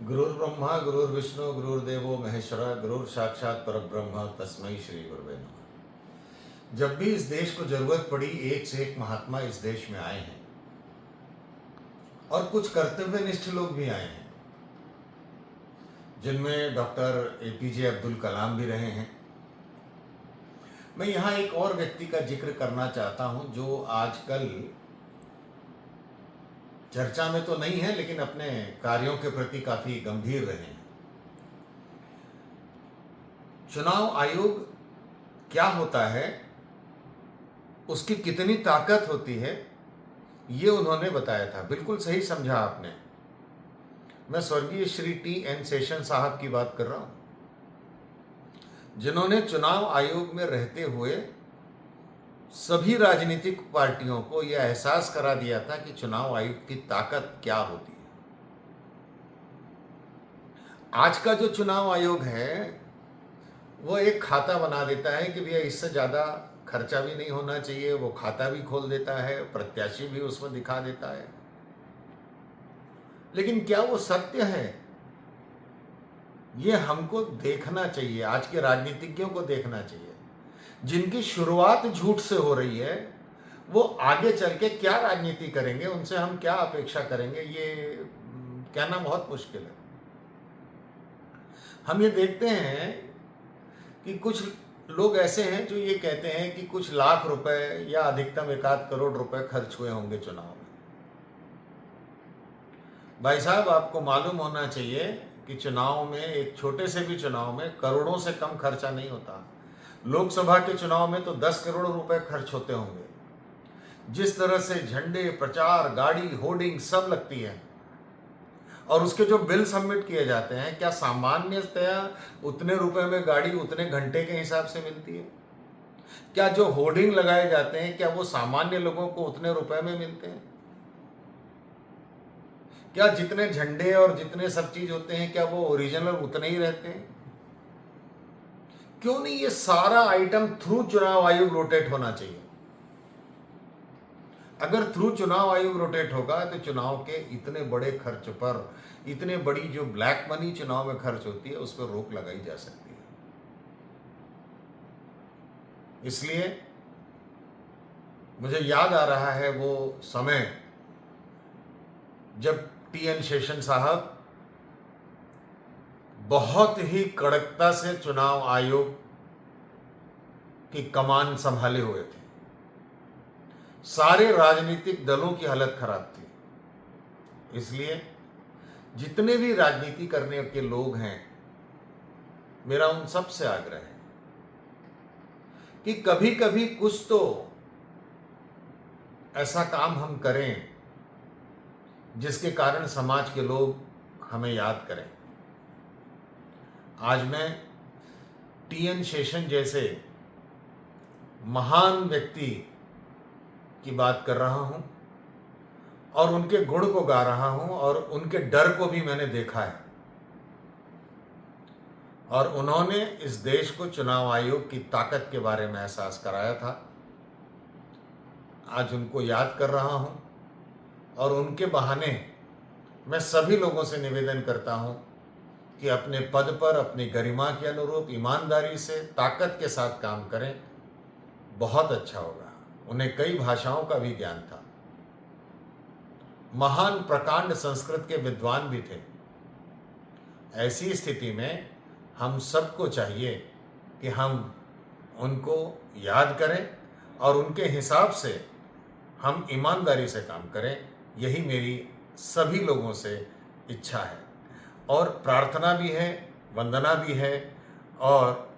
गुरुर्ब्रह्मा गुरुर्विष्णु गुरुर्देवो महेश्वरा गुरुर साक्षात परब्रह्म तस्मै श्री गुरुवे नमः। जब भी इस देश को जरूरत पड़ी एक से एक महात्मा इस देश में आए हैं और कुछ कर्तव्यनिष्ठ लोग भी आए हैं, जिनमें डॉक्टर एपीजे अब्दुल कलाम भी रहे हैं। मैं यहाँ एक और व्यक्ति का जिक्र करना चाहता हूँ जो आजकल चर्चा में तो नहीं है, लेकिन अपने कार्यों के प्रति काफी गंभीर रहे हैं। चुनाव आयोग क्या होता है, उसकी कितनी ताकत होती है, ये उन्होंने बताया था। बिल्कुल सही समझा आपने। मैं स्वर्गीय श्री टी.एन. शेषन साहब की बात कर रहा हूं, जिन्होंने चुनाव आयोग में रहते हुए सभी राजनीतिक पार्टियों को यह एहसास करा दिया था कि चुनाव आयोग की ताकत क्या होती है। आज का जो चुनाव आयोग है वो एक खाता बना देता है कि भैया इससे ज़्यादा खर्चा भी नहीं होना चाहिए, वो खाता भी खोल देता है, प्रत्याशी भी उसमें दिखा देता है। लेकिन क्या वो सत्य है? ये हमको देखना चाहिए, आज के राजनीतिज्ञों को देखना चाहिए। जिनकी शुरुआत झूठ से हो रही है, वो आगे चल के क्या राजनीति करेंगे, उनसे हम क्या अपेक्षा करेंगे, ये कहना बहुत मुश्किल है। हम ये देखते हैं कि कुछ लोग ऐसे हैं जो ये कहते हैं कि कुछ लाख रुपए या अधिकतम 1 करोड़ रुपए खर्च हुए होंगे चुनाव में। भाई साहब, आपको मालूम होना चाहिए कि चुनाव में, एक छोटे से भी चुनाव में करोड़ों से कम खर्चा नहीं होता। लोकसभा के चुनाव में तो 10 करोड़ रुपए खर्च होते होंगे। जिस तरह से झंडे, प्रचार, गाड़ी, होर्डिंग सब लगती है और उसके जो बिल सबमिट किए जाते हैं, क्या सामान्यतया उतने रुपए में गाड़ी उतने घंटे के हिसाब से मिलती है? क्या जो होर्डिंग लगाए जाते हैं, क्या वो सामान्य लोगों को उतने रुपए में मिलते हैं? क्या जितने झंडे और जितने सब चीज होते हैं, क्या वो ओरिजिनल उतने ही रहते हैं? क्यों नहीं ये सारा आइटम थ्रू चुनाव आयोग रोटेट होना चाहिए? अगर थ्रू चुनाव आयोग रोटेट होगा तो चुनाव के इतने बड़े खर्च पर, इतने बड़ी जो ब्लैक मनी चुनाव में खर्च होती है, उस पर रोक लगाई जा सकती है। इसलिए मुझे याद आ रहा है वो समय जब टी.एन. शेषन साहब बहुत ही कड़कता से चुनाव आयोग की कमान संभाले हुए थे। सारे राजनीतिक दलों की हालत खराब थी। इसलिए जितने भी राजनीति करने के लोग हैं, मेरा उन सब से आग्रह है कि कभी कभी कुछ तो ऐसा काम हम करें जिसके कारण समाज के लोग हमें याद करें। आज मैं टी.एन. शेषन जैसे महान व्यक्ति की बात कर रहा हूं और उनके गुण को गा रहा हूं और उनके डर को भी मैंने देखा है। और उन्होंने इस देश को चुनाव आयोग की ताकत के बारे में एहसास कराया था। आज उनको याद कर रहा हूं और उनके बहाने मैं सभी लोगों से निवेदन करता हूं कि अपने पद पर अपनी गरिमा के अनुरूप ईमानदारी से, ताकत के साथ काम करें। बहुत अच्छा होगा। उन्हें कई भाषाओं का भी ज्ञान था। महान प्रकांड संस्कृत के विद्वान भी थे। ऐसी स्थिति में हम सबको चाहिए कि हम उनको याद करें और उनके हिसाब से हम ईमानदारी से काम करें। यही मेरी सभी लोगों से इच्छा है और प्रार्थना भी है, वंदना भी है। और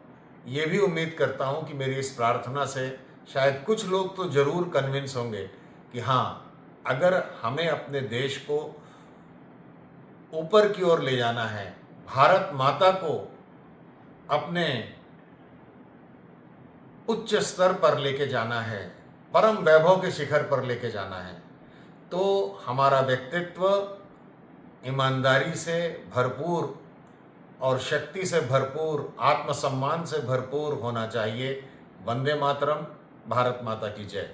ये भी उम्मीद करता हूँ कि मेरी इस प्रार्थना से शायद कुछ लोग तो ज़रूर कन्विंस होंगे कि हाँ, अगर हमें अपने देश को ऊपर की ओर ले जाना है, भारत माता को अपने उच्च स्तर पर लेके जाना है, परम वैभव के शिखर पर लेके जाना है, तो हमारा व्यक्तित्व ईमानदारी से भरपूर और शक्ति से भरपूर, आत्मसम्मान से भरपूर होना चाहिए। वंदे मातरम। भारत माता की जय।